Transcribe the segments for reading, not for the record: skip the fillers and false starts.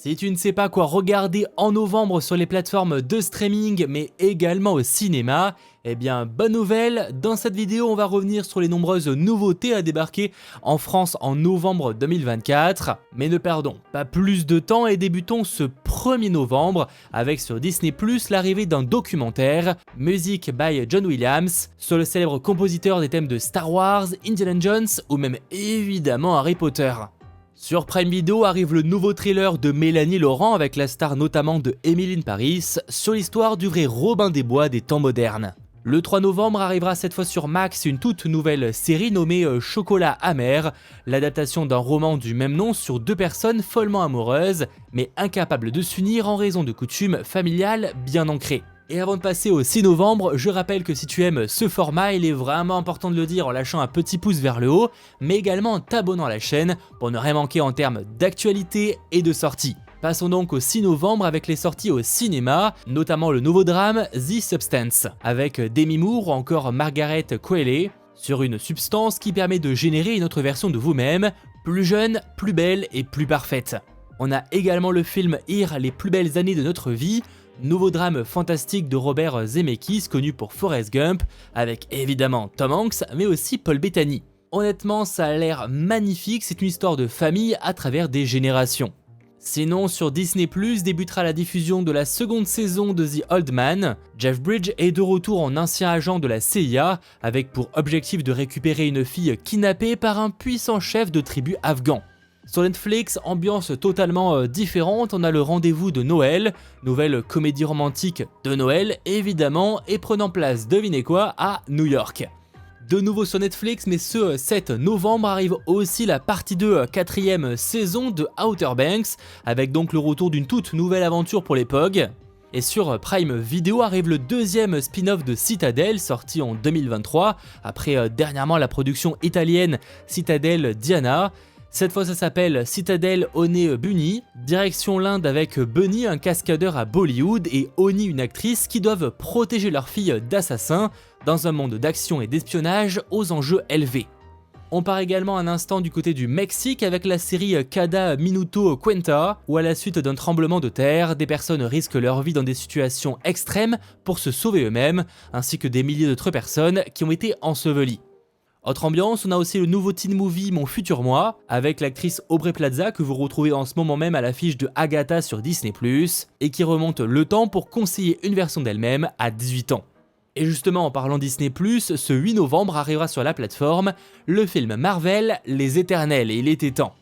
Si tu ne sais pas quoi regarder en novembre sur les plateformes de streaming mais également au cinéma, eh bien bonne nouvelle, dans cette vidéo on va revenir sur les nombreuses nouveautés à débarquer en France en novembre 2024. Mais ne perdons pas plus de temps et débutons ce 1er novembre avec sur Disney+ l'arrivée d'un documentaire, Music by John Williams, sur le célèbre compositeur des thèmes de Star Wars, Indiana Jones ou même évidemment Harry Potter. Sur Prime Video arrive le nouveau trailer de Mélanie Laurent avec la star notamment de Emily in Paris sur l'histoire du vrai Robin des Bois des temps modernes. Le 3 novembre arrivera cette fois sur Max une toute nouvelle série nommée Chocolat amer, l'adaptation d'un roman du même nom sur deux personnes follement amoureuses mais incapables de s'unir en raison de coutumes familiales bien ancrées. Et avant de passer au 6 novembre, je rappelle que si tu aimes ce format, il est vraiment important de le dire en lâchant un petit pouce vers le haut, mais également en t'abonnant à la chaîne pour ne rien manquer en termes d'actualité et de sorties. Passons donc au 6 novembre avec les sorties au cinéma, notamment le nouveau drame The Substance, avec Demi Moore ou encore Margaret Qualley, sur une substance qui permet de générer une autre version de vous-même, plus jeune, plus belle et plus parfaite. On a également le film Here, les plus belles années de notre vie, nouveau drame fantastique de Robert Zemeckis connu pour Forrest Gump, avec évidemment Tom Hanks mais aussi Paul Bettany. Honnêtement ça a l'air magnifique, c'est une histoire de famille à travers des générations. Sinon sur Disney+ débutera la diffusion de la seconde saison de The Old Man. Jeff Bridges est de retour en ancien agent de la CIA avec pour objectif de récupérer une fille kidnappée par un puissant chef de tribu afghan. Sur Netflix, ambiance totalement différente, on a le rendez-vous de Noël, nouvelle comédie romantique de Noël évidemment, et prenant place, devinez quoi, à New York. De nouveau sur Netflix, mais ce 7 novembre arrive aussi la partie 2, 4e saison de Outer Banks, avec donc le retour d'une toute nouvelle aventure pour les POG. Et sur Prime Video arrive le deuxième spin-off de Citadel, sorti en 2023, après dernièrement la production italienne Citadel Diana. Cette fois ça s'appelle Citadel Honey Bunny, direction l'Inde avec Bunny, un cascadeur à Bollywood, et Honey, une actrice qui doivent protéger leur fille d'assassins dans un monde d'action et d'espionnage aux enjeux élevés. On part également un instant du côté du Mexique avec la série Cada Minuto Cuenta, où à la suite d'un tremblement de terre, des personnes risquent leur vie dans des situations extrêmes pour se sauver eux-mêmes, ainsi que des milliers d'autres personnes qui ont été ensevelies. Autre ambiance, on a aussi le nouveau teen movie Mon futur moi, avec l'actrice Aubrey Plaza que vous retrouvez en ce moment même à l'affiche de Agatha sur Disney+, et qui remonte le temps pour conseiller une version d'elle-même à 18 ans. Et justement en parlant Disney+, ce 8 novembre arrivera sur la plateforme le film Marvel Les Éternels, et il était temps.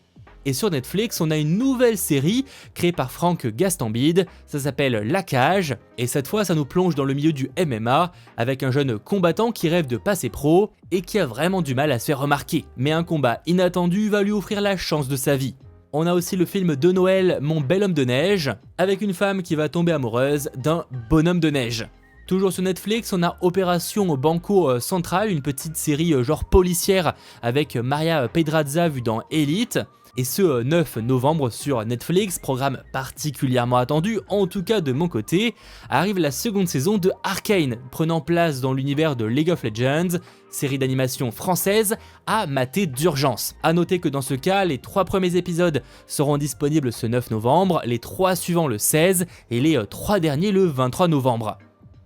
Et sur Netflix, on a une nouvelle série créée par Franck Gastambide, ça s'appelle La Cage, et cette fois ça nous plonge dans le milieu du MMA, avec un jeune combattant qui rêve de passer pro, et qui a vraiment du mal à se faire remarquer. Mais un combat inattendu va lui offrir la chance de sa vie. On a aussi le film de Noël Mon bel homme de neige, avec une femme qui va tomber amoureuse d'un bonhomme de neige. Toujours sur Netflix, on a Opération Banco Central, une petite série genre policière avec Maria Pedraza vue dans Elite. Et ce 9 novembre sur Netflix, programme particulièrement attendu, en tout cas de mon côté, arrive la seconde saison de Arcane, prenant place dans l'univers de League of Legends, série d'animation française à mater d'urgence. A noter que dans ce cas, les 3 premiers épisodes seront disponibles ce 9 novembre, les 3 suivants le 16 et les 3 derniers le 23 novembre.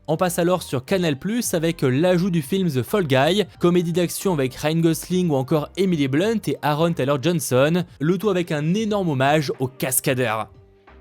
On passe alors sur Canal+ avec l'ajout du film The Fall Guy, comédie d'action avec Ryan Gosling ou encore Emily Blunt et Aaron Taylor-Johnson, le tout avec un énorme hommage aux cascadeurs.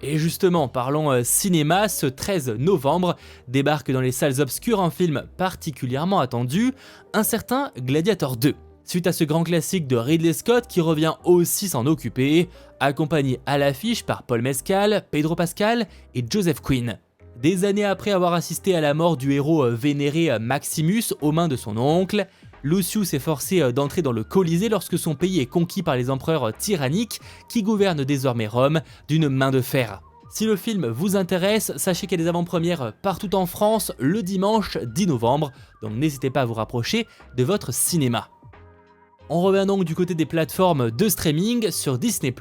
Et justement, parlons cinéma, ce 13 novembre débarque dans les salles obscures un film particulièrement attendu, un certain Gladiator 2. Suite à ce grand classique de Ridley Scott qui revient aussi s'en occuper, accompagné à l'affiche par Paul Mescal, Pedro Pascal et Joseph Quinn. Des années après avoir assisté à la mort du héros vénéré Maximus aux mains de son oncle, Lucius est forcé d'entrer dans le Colisée lorsque son pays est conquis par les empereurs tyranniques qui gouvernent désormais Rome d'une main de fer. Si le film vous intéresse, sachez qu'il y a des avant-premières partout en France le dimanche 10 novembre, donc n'hésitez pas à vous rapprocher de votre cinéma. On revient donc du côté des plateformes de streaming sur Disney+,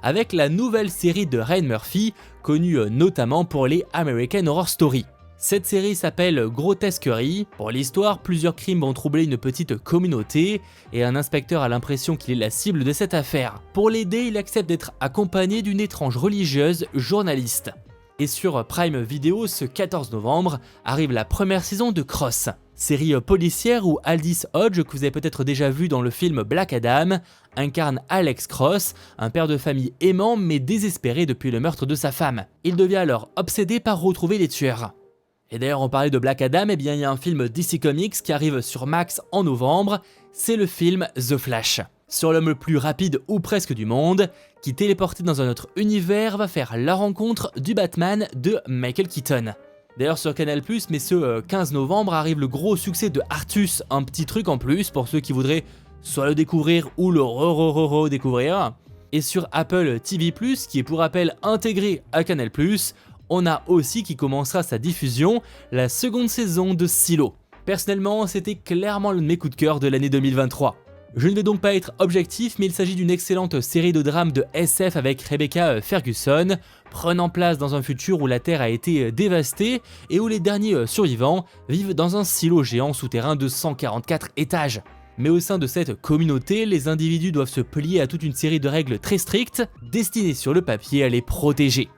avec la nouvelle série de Ryan Murphy, connue notamment pour les American Horror Story. Cette série s'appelle Grotesquerie. Pour l'histoire, plusieurs crimes vont troubler une petite communauté et un inspecteur a l'impression qu'il est la cible de cette affaire. Pour l'aider, il accepte d'être accompagné d'une étrange religieuse journaliste. Et sur Prime Video, ce 14 novembre, arrive la première saison de Cross. Série policière où Aldis Hodge, que vous avez peut-être déjà vu dans le film Black Adam, incarne Alex Cross, un père de famille aimant mais désespéré depuis le meurtre de sa femme. Il devient alors obsédé par retrouver les tueurs. Et d'ailleurs, on parlait de Black Adam, eh bien il y a un film DC Comics qui arrive sur Max en novembre, c'est le film The Flash. Sur l'homme le plus rapide ou presque du monde, qui téléporté dans un autre univers va faire la rencontre du Batman de Michael Keaton. D'ailleurs sur Canal+, mais ce 15 novembre arrive le gros succès de Artus, un petit truc en plus pour ceux qui voudraient soit le découvrir ou le redécouvrir. Et sur Apple TV+, qui est pour rappel intégré à Canal+, on a aussi qui commencera sa diffusion, la seconde saison de Silo. Personnellement, c'était clairement l'un de mes coups de cœur de l'année 2023. Je ne vais donc pas être objectif, mais il s'agit d'une excellente série de drames de SF avec Rebecca Ferguson, prenant place dans un futur où la Terre a été dévastée et où les derniers survivants vivent dans un silo géant souterrain de 144 étages. Mais au sein de cette communauté, les individus doivent se plier à toute une série de règles très strictes, destinées sur le papier à les protéger.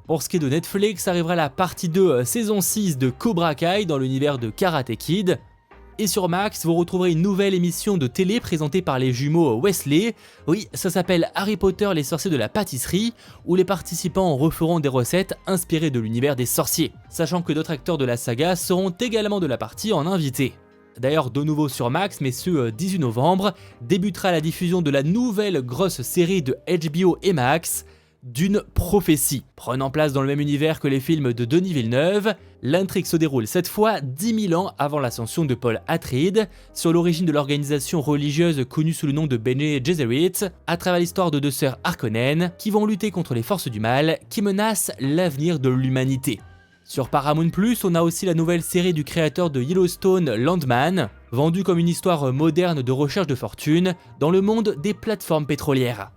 Pour ce qui est de Netflix, arrivera la partie 2 saison 6 de Cobra Kai dans l'univers de Karate Kid. Et sur Max, vous retrouverez une nouvelle émission de télé présentée par les jumeaux Wesley. Oui, ça s'appelle Harry Potter les sorciers de la pâtisserie, où les participants referont des recettes inspirées de l'univers des sorciers, sachant que d'autres acteurs de la saga seront également de la partie en invité. D'ailleurs, de nouveau sur Max, mais ce 18 novembre, débutera la diffusion de la nouvelle grosse série de HBO et Max, d'une prophétie. Prenant place dans le même univers que les films de Denis Villeneuve, l'intrigue se déroule cette fois 10 000 ans avant l'ascension de Paul Atreides, sur l'origine de l'organisation religieuse connue sous le nom de Bene Gesserit, à travers l'histoire de deux sœurs Harkonnen qui vont lutter contre les forces du mal qui menacent l'avenir de l'humanité. Sur Paramount+, on a aussi la nouvelle série du créateur de Yellowstone, Landman, vendue comme une histoire moderne de recherche de fortune dans le monde des plateformes pétrolières.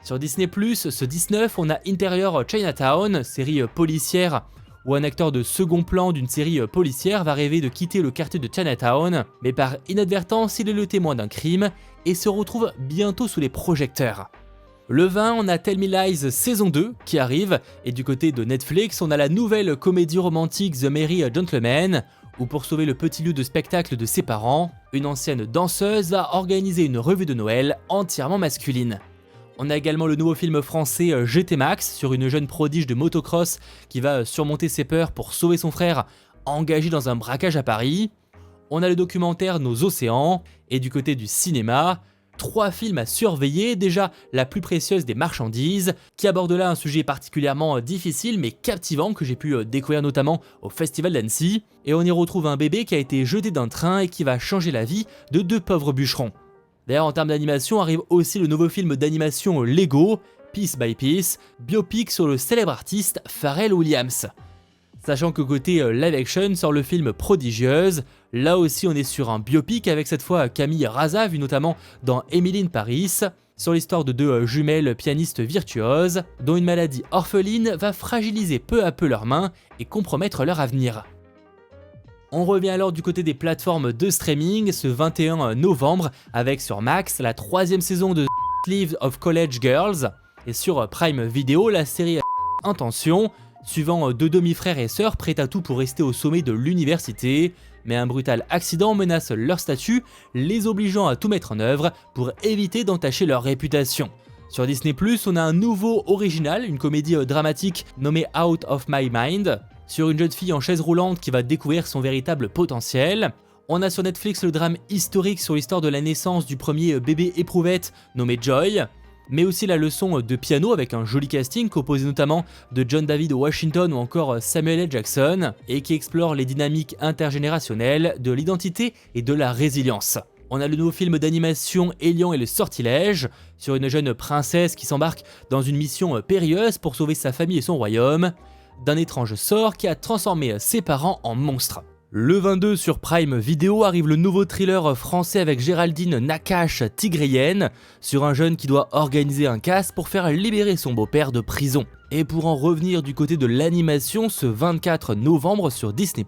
Sur Disney+, ce 19, on a Interior Chinatown, série policière où un acteur de second plan d'une série policière va rêver de quitter le quartier de Chinatown, mais par inadvertance, il est le témoin d'un crime et se retrouve bientôt sous les projecteurs. Le 20, on a Tell Me Lies saison 2 qui arrive, et du côté de Netflix, on a la nouvelle comédie romantique The Merry Gentleman, où pour sauver le petit lieu de spectacle de ses parents, une ancienne danseuse va organiser une revue de Noël entièrement masculine. On a également le nouveau film français GT Max sur une jeune prodige de motocross qui va surmonter ses peurs pour sauver son frère engagé dans un braquage à Paris. On a le documentaire Nos océans et du côté du cinéma, 3 films à surveiller, déjà La plus précieuse des marchandises qui aborde là un sujet particulièrement difficile mais captivant que j'ai pu découvrir notamment au Festival d'Annecy, et on y retrouve un bébé qui a été jeté d'un train et qui va changer la vie de 2 pauvres bûcherons. D'ailleurs, en termes d'animation, arrive aussi le nouveau film d'animation Lego, Piece by Piece, biopic sur le célèbre artiste Pharrell Williams. Sachant que côté live action sort le film Prodigieuse, là aussi on est sur un biopic avec cette fois Camille Raza, vue notamment dans Emily in Paris, sur l'histoire de 2 jumelles pianistes virtuoses, dont une maladie orpheline va fragiliser peu à peu leurs mains et compromettre leur avenir. On revient alors du côté des plateformes de streaming ce 21 novembre avec sur Max la 3e saison de Sleeves of College Girls et sur Prime Video la série Intention, suivant 2 demi-frères et sœurs prêts à tout pour rester au sommet de l'université, mais un brutal accident menace leur statut, les obligeant à tout mettre en œuvre pour éviter d'entacher leur réputation. Sur Disney+, on a un nouveau original, une comédie dramatique nommée Out of My Mind, sur une jeune fille en chaise roulante qui va découvrir son véritable potentiel. On a sur Netflix le drame historique sur l'histoire de la naissance du premier bébé éprouvette nommé Joy, mais aussi la leçon de piano avec un joli casting composé notamment de John David Washington ou encore Samuel L. Jackson, et qui explore les dynamiques intergénérationnelles de l'identité et de la résilience. On a le nouveau film d'animation Elian et le sortilège, sur une jeune princesse qui s'embarque dans une mission périlleuse pour sauver sa famille et son royaume d'un étrange sort qui a transformé ses parents en monstres. Le 22 sur Prime Video arrive le nouveau thriller français avec Géraldine Nakache Tigrienne sur un jeune qui doit organiser un casse pour faire libérer son beau-père de prison. Et pour en revenir du côté de l'animation, ce 24 novembre sur Disney+,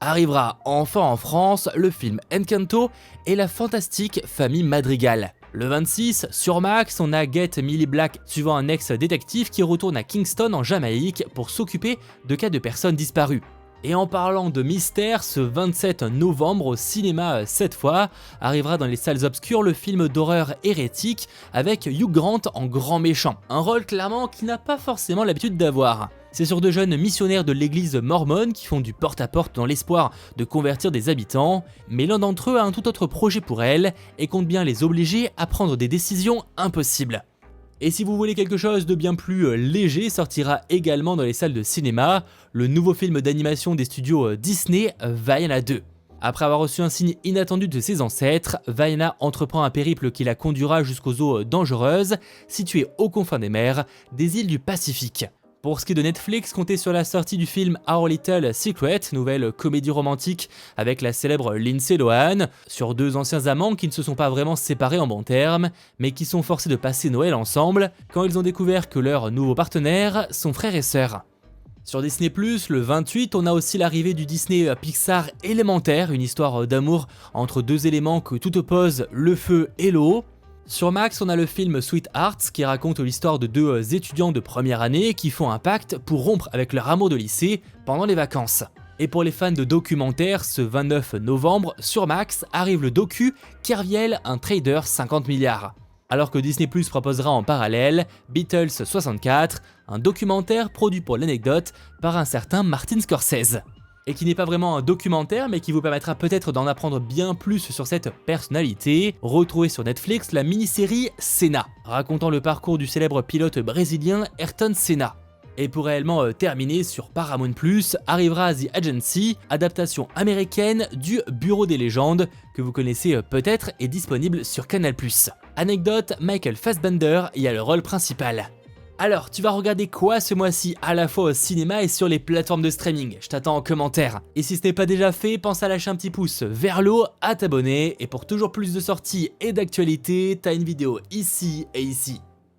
arrivera enfin en France le film Encanto et la fantastique famille Madrigal. Le 26, sur Max, on a Get Millie Black suivant un ex-détective qui retourne à Kingston en Jamaïque pour s'occuper de cas de personnes disparues. Et en parlant de mystère, ce 27 novembre au cinéma cette fois, arrivera dans les salles obscures le film d'horreur Hérétique avec Hugh Grant en grand méchant. Un rôle clairement qu'il n'a pas forcément l'habitude d'avoir. C'est sur deux jeunes missionnaires de l'église mormone qui font du porte-à-porte dans l'espoir de convertir des habitants, mais l'un d'entre eux a un tout autre projet pour elle et compte bien les obliger à prendre des décisions impossibles. Et si vous voulez quelque chose de bien plus léger, sortira également dans les salles de cinéma le nouveau film d'animation des studios Disney, Vaiana 2. Après avoir reçu un signe inattendu de ses ancêtres, Vaiana entreprend un périple qui la conduira jusqu'aux eaux dangereuses, situées aux confins des mers, des îles du Pacifique. Pour ce qui est de Netflix, comptez sur la sortie du film Our Little Secret, nouvelle comédie romantique avec la célèbre Lindsay Lohan, sur deux anciens amants qui ne se sont pas vraiment séparés en bons termes, mais qui sont forcés de passer Noël ensemble quand ils ont découvert que leurs nouveaux partenaires sont frères et sœurs. Sur Disney+, le 28, on a aussi l'arrivée du Disney Pixar Élémentaire, une histoire d'amour entre deux éléments que tout oppose, le feu et l'eau. Sur Max, on a le film Sweethearts qui raconte l'histoire de deux étudiants de première année qui font un pacte pour rompre avec leur amour de lycée pendant les vacances. Et pour les fans de documentaires, ce 29 novembre, sur Max, arrive le docu Kerviel, un trader 50 milliards. Alors que Disney+ proposera en parallèle Beatles 64, un documentaire produit pour l'anecdote par un certain Martin Scorsese. Et qui n'est pas vraiment un documentaire mais qui vous permettra peut-être d'en apprendre bien plus sur cette personnalité. Retrouvez sur Netflix la mini-série Senna, racontant le parcours du célèbre pilote brésilien Ayrton Senna. Et pour réellement terminer, sur Paramount+, arrivera The Agency, adaptation américaine du Bureau des légendes, que vous connaissez peut-être, est disponible sur Canal+. Anecdote, Michael Fassbender y a le rôle principal. Alors, tu vas regarder quoi ce mois-ci à la fois au cinéma et sur les plateformes de streaming? Je t'attends en commentaire. Et si ce n'est pas déjà fait, pense à lâcher un petit pouce vers le haut, à t'abonner, et pour toujours plus de sorties et d'actualités, t'as une vidéo ici et ici.